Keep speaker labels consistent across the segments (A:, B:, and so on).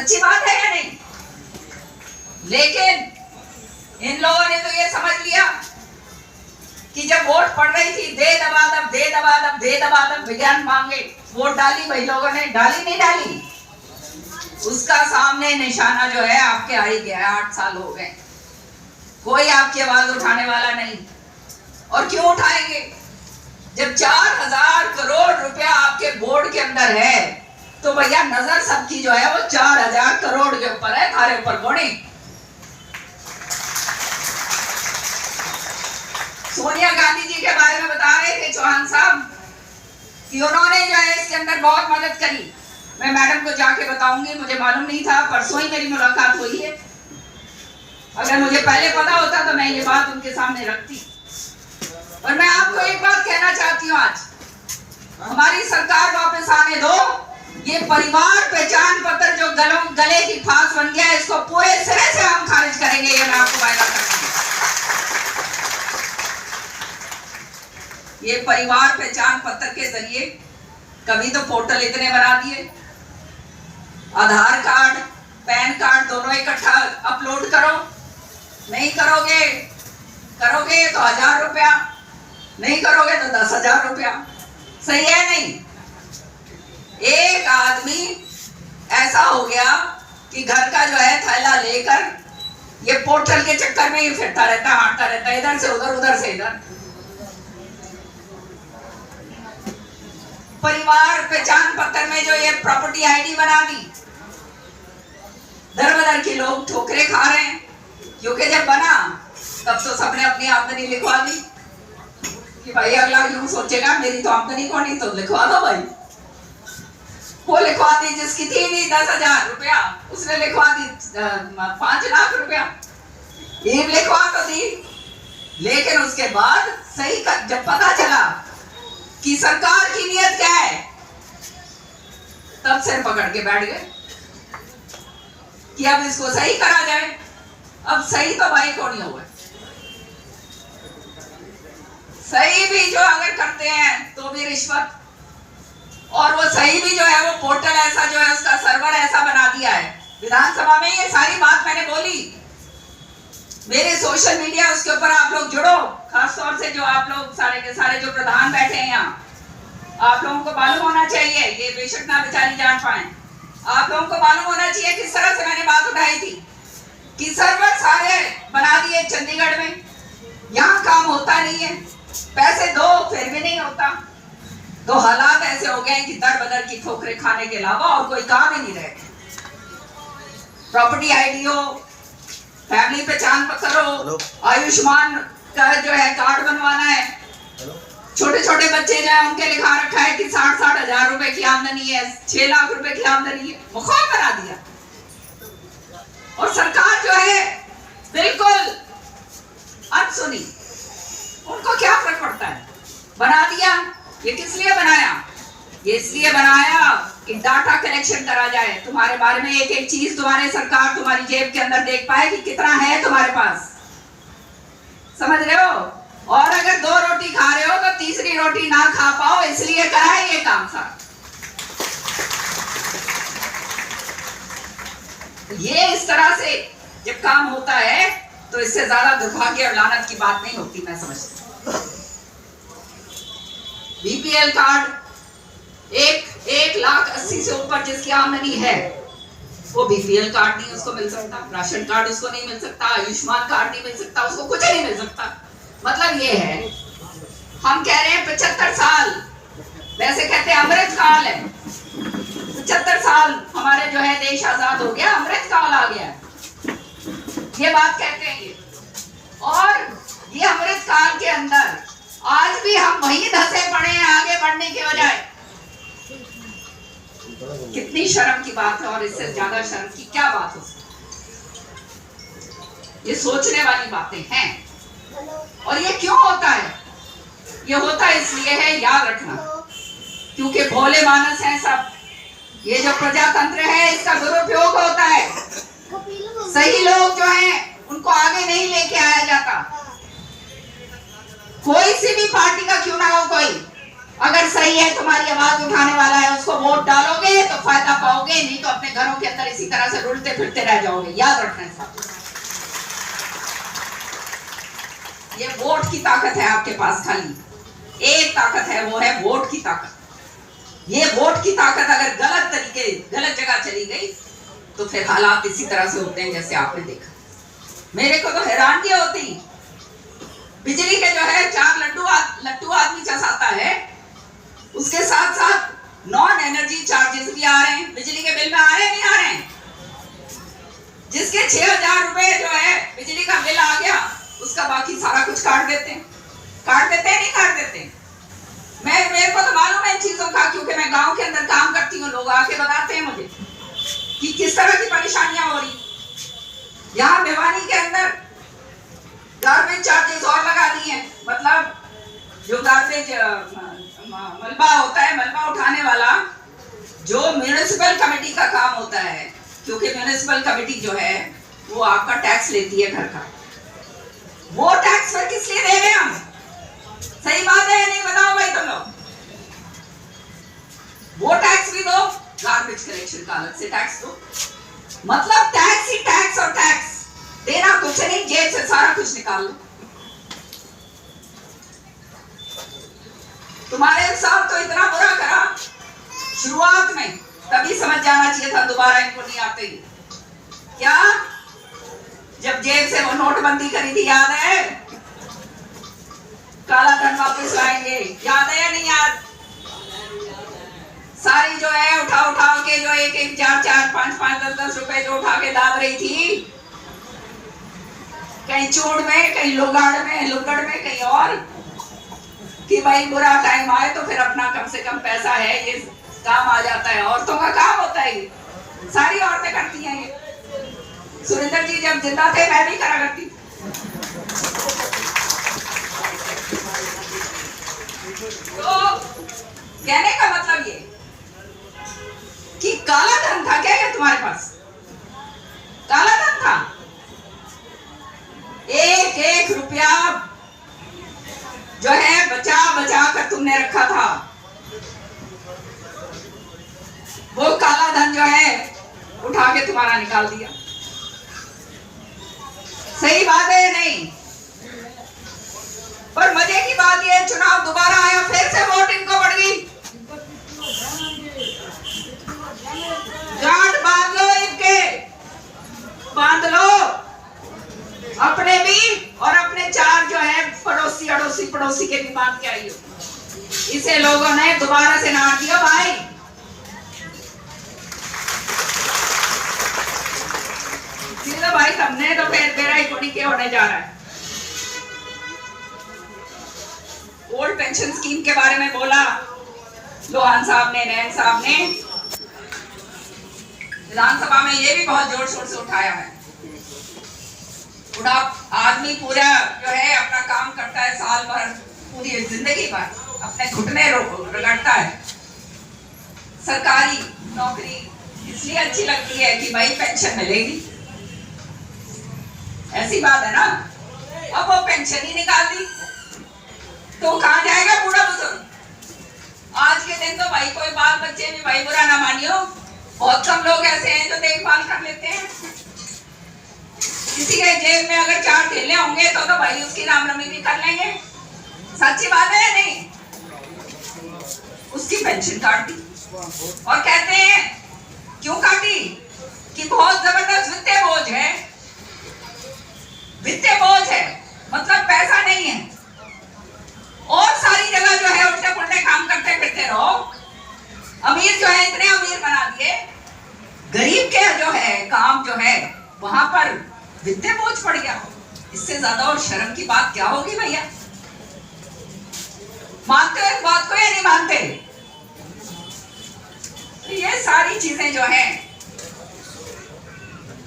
A: सच्ची बात है या नहीं? लेकिन इन लोगों ने तो ये समझ लिया कि जब वोट पड़ रही थी, दे दबादब दे दबादब दे दबादब विज्ञान मांगे, वोट डाली भाई लोगों ने, डाली नहीं डाली, उसका सामने निशाना जो है आपके आ ही गया है। 8 साल हो गए, कोई आपकी आवाज उठाने वाला नहीं। और क्यों उठाएंगे जब 4000 करोड़ रुपया आपके बोर्ड के अंदर है? तो भैया नजर सबकी जो है वो 4000 करोड़ के ऊपर है, थारे ऊपर कोनी। सोनिया गांधी जी के बारे में बता रहे थे चौहान साहब कि उन्होंने जो है इसके अंदर बहुत मदद करी। मैं मैडम को जाके बताऊंगी, मुझे मालूम नहीं था, परसों ही मेरी मुलाकात हुई है। अगर मुझे पहले पता होता तो मैं ये बात उनके सामने रखती। और मैं आपको एक बात कहना चाहती हूँ, आज हमारी सरकार वापस आने दो। ये परिवार पहचान पत्र जो गले की फांस बन गया है, इसको पूरे सिरे से हम खारिज करेंगे, ये मैं आपको वायदा करती हूँ। ये परिवार पहचान पत्र के जरिए कभी तो पोर्टल इतने बना दिए, आधार कार्ड पैन कार्ड दोनों इकट्ठा अपलोड करो, नहीं करोगे तो 1000 रुपया, नहीं करोगे तो 10,000 रुपया। सही है नहीं? एक आदमी ऐसा हो गया कि घर का जो है थैला लेकर ये पोर्टल के चक्कर में ही फिरता रहता, हांटता रहता, इधर से उधर उधर से इधर। परिवार पहचान पत्र में जो ये प्रॉपर्टी आईडी बना दी, दर बदर के लोग ठोकरे खा रहे हैं, क्योंकि जब बना तब तो सबने अपनी आमदनी लिखवा दी कि भाई अगला यूं सोचेगा मेरी तो आमदनी कौन ही, तो लिखवा दो भाई। वो लिखवा दी, जिसकी थी नहीं 10,000 रुपया उसने लिखवा दी 5 लाख रुपया, ये लिखवा तो दी। लेकिन उसके बाद सही जब पता चला कि सरकार की नियत क्या है, तब सिर पकड़ के बैठ गए कि अब इसको सही करा जाए। अब सही तो भाई कौन ही हुआ, सही भी जो अगर करते हैं तो भी रिश्वत, और वो सही भी जो है वो पोर्टल ऐसा जो है उसका सर्वर ऐसा बना दिया है। विधानसभा में ये सारी बात मैंने बोली, मेरे सोशल मीडिया उसके ऊपर आप लोग जुड़ो, खासतौर से जो आप लोग सारे के सारे जो प्रधान बैठे हैं यहाँ, आप लोगों को मालूम होना चाहिए, ये बेशक ना बेचारी जान पाए, आप लोगों को मालूम होना चाहिए किस तरह से मैंने बात उठाई थी कि सर्वर सारे बना दिए चंडीगढ़ में, यहाँ काम होता नहीं है, पैसे दो फिर भी नहीं होता। तो हालात ऐसे हो गए कि दर बदर की ठोकरे खाने के अलावा और कोई काम ही नहीं रहे। प्रॉपर्टी आईडी हो, फैमिली पहचान पत्र हो, आयुष्मान का जो है कार्ड बनवाना है, छोटे छोटे बच्चे जो है उनके लिखा रखा है कि 60-60 हजार रुपए की आमदनी है, 6 लाख रुपए की आमदनी है, मुखार बना दिया। और सरकार जो है बिल्कुल अनसुनी, उनको क्या फर्क पड़ता है, बना दिया। ये किस लिए बनाया? ये इसलिए बनाया कि डाटा कलेक्शन करा जाए, तुम्हारे बारे में एक एक चीज तुम्हारे सरकार तुम्हारी जेब के अंदर देख पाए कि कितना है तुम्हारे पास, समझ रहे हो? और अगर 2 रोटी खा रहे हो तो तीसरी रोटी ना खा पाओ, इसलिए करा है ये काम सारा। ये इस तरह से जब काम होता है तो इससे ज्यादा दुर्भाग्य और लानत की बात नहीं होती, मैं समझती। बीपीएल कार्ड 1,80,000 से ऊपर जिसकी आमदनी है वो बीपीएल कार्ड नहीं उसको मिल सकता, राशन कार्ड उसको नहीं मिल सकता, आयुष्मान कार्ड नहीं मिल सकता, उसको कुछ नहीं मिल सकता। मतलब ये है, हम कह रहे हैं 75 साल, वैसे कहते हैं अमृत काल है, 75 साल हमारे जो है देश आजाद हो गया, अमृत काल आ गया, ये बात कहते हैं ये। और ये अमृत काल के अंदर आज भी हम वहीं धंसे पड़े हैं आगे बढ़ने के बजाय। कितनी शर्म की बात है, और इससे ज्यादा शर्म की क्या बात हो सकती, ये सोचने वाली बातें हैं। और ये क्यों होता है? ये होता इसलिए है, याद रखना, क्योंकि भोले मानस हैं सब। ये जो प्रजातंत्र है इसका दुरुपयोग होता है, सही लोग जो हैं उनको आगे नहीं लेके आया जाता। कोई सी भी पार्टी का क्यों ना हो कोई, अगर सही है, तुम्हारी आवाज उठाने वाला है, उसको वोट डालोगे तो फायदा पाओगे, नहीं तो अपने घरों के अंदर इसी तरह से रुलते फिरते रह जाओगे। याद रखना साहब, ये वोट की ताकत है आपके पास। खाली एक ताकत है, वो है वोट की ताकत। ये वोट की ताकत अगर गलत तरीके, गलत जगह चली गई तो फिर हालात इसी तरह से होते हैं जैसे आपने देखा। मेरे को तो हैरानगी होती, बिजली के जो है 4 लट्टू आदमी चसाता है, उसके साथ साथ नॉन एनर्जी चार्जेस भी आ रहे हैं, बिजली के बिल में आ रहे हैं, नहीं आ रहे हैं? जिसके 6000 रुपए जो है बिजली का बिल आ गया, उसका बाकी सारा कुछ काट देते हैं। नहीं काट देते? मेरे को तो मालूम है इन चीजों का, क्योंकि मैं गांव के अंदर काम करती हूँ। लोग आके बताते हैं मुझे कि किस तरह की परेशानियां हो रही। यहाँ भिवानी के अंदर गार्बेज चार्जेस और लगा दिए हैं। मतलब जो गार्बेज मलबा होता है, मलबा उठाने वाला, जो म्युनिसिपल कमेटी का काम होता है, क्योंकि म्युनिसिपल कमेटी जो है वो आपका टैक्स लेती है घर का, वो टैक्स पर किस लिए दे रहे हैं हम? सही बात है, नहीं बताओ भाई तुम लोग? वो टैक्स भी दो, गार्बेज कलेक्शन का अलग से टैक्स दो। मतलब टैक्स ही टैक्स, और टैक्स देना कुछ नहीं, जेब से सारा कुछ निकाल लो। तुम्हारे साथ तो इतना बुरा करा शुरुआत में, तभी समझ जाना चाहिए था, दोबारा इनको नहीं आते ही। क्या जब जेब से वो नोटबंदी करी थी, याद है? काला धन वापस लाएंगे, याद है या नहीं याद? सारी जो है उठा के जो 1-1, 4-4, 5-5, 10-10 रुपए जो उठा के दाब रही थी, कहीं चूड़ में, कहीं लुगड़ में, कहीं और, कि भाई बुरा टाइम आए तो फिर अपना कम से कम पैसा है, ये काम आ जाता है। औरतों का काम होता है ये, सारी औरतें करती हैं ये। सुरेंद्र जी जब जिंदा थे मैं भी करा करती। तो कहने का मतलब ये कि काला धन था क्या ये तुम्हारे पास? काला धन था। 1-1 रुपया जो है बचा कर तुमने रखा था, वो काला धन जो है उठा के तुम्हारा निकाल दिया। सही बात है नहीं? पर मजे की बात ये, चुनाव दोबारा आया, फिर से वोट इनको बढ़ गई। गांठ बांध लो, इनके बांध लो, अपने भी और अपने 4 जो है पड़ोसी के भी बांध के आई हो। इसे लोगों ने दोबारा से नार दिया भाई। तो भाई हमने तो फिर मेरा ही कोनी के होने जा रहा है। ओल्ड पेंशन स्कीम के बारे में बोला लोहान साहब ने, नैन साहब ने, विधानसभा में ये भी बहुत जोर शोर से उठाया है। आदमी पूरा जो है अपना काम करता है, साल भर, पूरी जिंदगी भर अपने घुटने रगड़ता है। सरकारी नौकरी इसलिए अच्छी लगती है कि भाई पेंशन मिलेगी, ऐसी बात है ना। अब वो पेंशन ही निकाल दी तो कहाँ जाएगा बूढ़ा बुजुर्ग? आज के दिन तो भाई कोई बाल बच्चे भी, भाई बुरा ना मानियो, बहुत कम लोग ऐसे हैं जो देखभाल कर लेते हैं। किसी के जेब में अगर 4 ढेले होंगे तो भाई उसकी रामनवमी भी कर लेंगे। सच्ची बात है या नहीं? उसकी पेंशन काट दी और कहते हैं क्यों काटी? कि बहुत जबरदस्त वित्तीय बोझ है। वित्तीय बोझ है मतलब पैसा नहीं है, और सारी जगह जो है उल्टे पुल्टे काम करते फिरते रहो। अमीर जो है इतने अमीर बना दिए, गरीब के जो है काम जो है वहां पर वित्तीय बोझ पड़ गया। इससे ज्यादा और शर्म की बात क्या होगी भैया? मानते हो इस बात को या नहीं मानते? ये सारी चीजें जो हैं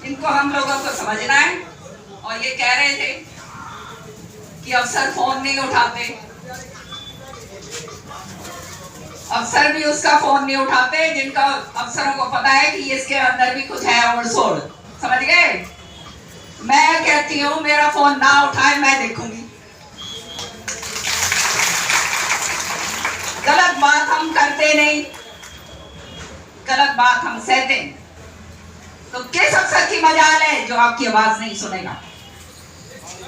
A: इनको हम लोगों को समझना है। और ये कह रहे थे कि अफसर फोन नहीं उठाते, अफसर भी उसका फोन नहीं उठाते जिनका अफसरों को पता है कि इसके अंदर भी कुछ है ओवरसोल। समझ गए? मैं कहती हूं मेरा फोन ना उठाए, मैं देखूंगी। गलत बात हम करते नहीं, गलत बात हम सहते हैं। तो किस अफसर की मजाल है जो आपकी आवाज नहीं सुनेगा?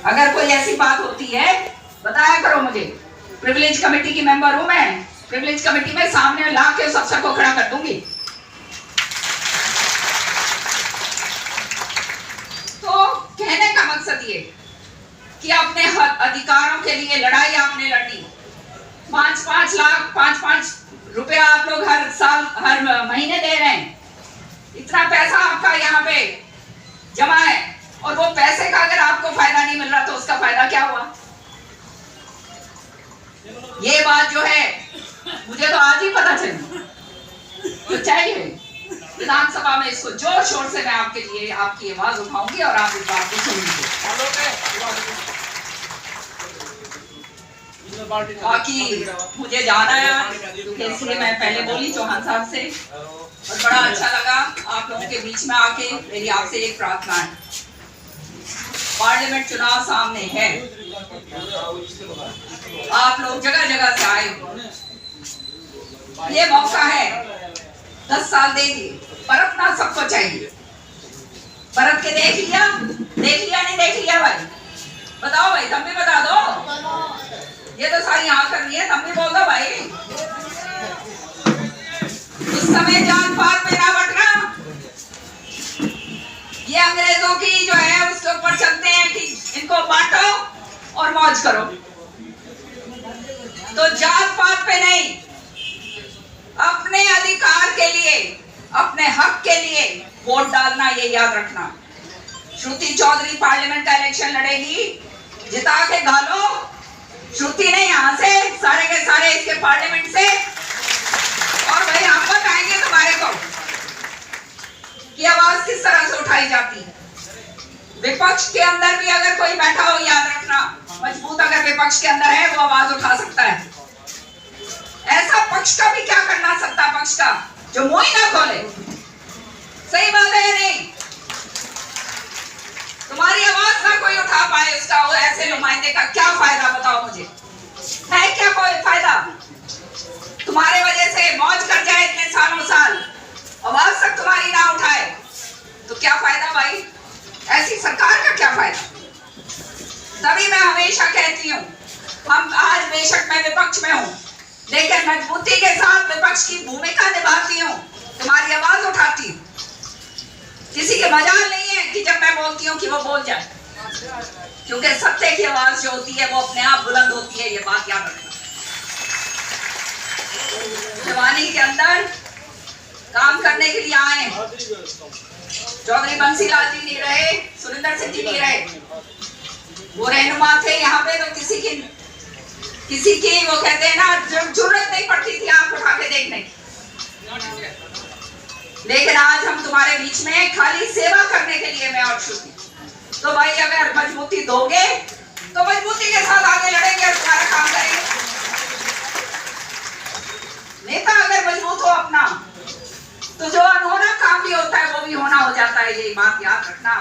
A: अगर कोई ऐसी बात होती है बताया करो मुझे। प्रिविलेज कमेटी की मेंबर हूं मैं, प्रिविलेज कमेटी में सामने ला के उस अफसर को खड़ा कर दूंगी। तो कहने का मकसद ये कि अपने अधिकारों के लिए लड़ाई आपने लड़नी। 5-5 लाख 5-5 रुपया आप लोग हर साल हर महीने दे रहे हैं। इतना पैसा आपका यहाँ पे जमा है और वो पैसे का अगर आपको फायदा नहीं मिल रहा तो उसका फायदा क्या हुआ? ये बात जो है मुझे तो आज ही पता चली। तो चाहिए विधानसभा में इसको जोर शोर से मैं आपके लिए आपकी आवाज उठाऊंगी और आप इस बात को सुनेंगे। बाकी मुझे जाना है क्योंकि इसलिए मैं पहले बोली चौहान साहब से, और बड़ा अच्छा लगा आप लोगों के बीच में आके। मेरी आपसे एक प्रार्थना है, पार्लियामेंट चुनाव सामने है, आप लोग जगह जगह से आए, ये मौका है। 10 साल दे दिए, परखना सबको चाहिए। परख के देख लिया नहीं देख लिया भाई? बताओ भाई, तुम भी बता दो। ये तो सारी हाँ कर रही है, तुम भी बोल दो भाई। इस समय जात पात में ना बटना, ये अंग्रेजों की जो है उसके ऊपर चलते हैं कि इनको बांटो और मौज करो। तो जात पात पे नहीं, अपने अधिकार के लिए, अपने हक के लिए वोट डालना, ये याद रखना। श्रुति चौधरी पार्लियामेंट का इलेक्शन लड़ेगी, जिता के घालो। श्रुति नहीं, यहां से सारे के सारे इसके पार्लियामेंट से। और भाई हम बताएंगे तुम्हारे को कि आवाज किस तरह से उठाई जाती है। विपक्ष के अंदर भी अगर कोई बैठा हो, याद रखना, मजबूत अगर विपक्ष के अंदर है वो आवाज उठा सकता है। ऐसा पक्ष का भी क्या करना, सत्ता पक्ष का, जो मुंह ही ना खोले। सही बात है या नहीं? तुम्हारी आवाज ना कोई उठा पाए, उसका वो ऐसे नुमाइंदे का क्या फायदा? बताओ मुझे, है क्या कोई फायदा? तुम्हारे वजह से मौज कर जाए इतने सालों साल, आवाज तक तुम्हारी ना उठाए, तो क्या फायदा भाई? ऐसी सरकार का क्या फायदा? तभी मैं हमेशा कहती हूँ, हम आज बेशक मैं विपक्ष में हूँ, लेकिन मजबूती के साथ विपक्ष की भूमिका निभाती हूँ, तुम्हारी आवाज उठाती हूँ। किसी के मजाल नहीं है कि जब मैं बोलती हूँ कि वो बोल जाए, क्योंकि सत्य की आवाज जो होती है वो अपने आप बुलंद होती है, ये बात याद रखना। जवानी के अंदर काम करने के लिए आए, चौधरी बंसीलाल जी नहीं रहे, सुरेंद्र सिंह जी नहीं रहे, वो रहनुमा थे यहाँ पे। तो किसी की वो कहते हैं ना, जरूरत नहीं पड़ती थी आंख उठा के देखने की। लेकिन आज हम तुम्हारे बीच में खाली सेवा करने के लिए मैं और श्रुति। तो भाई अगर मजबूती दोगे तो मजबूती के साथ आगे लड़ेंगे और तुम्हारा काम करेंगे। नेता अगर मजबूत हो अपना, तो जो अनहोना काम भी होता है वो भी होना हो जाता है, ये बात याद रखना।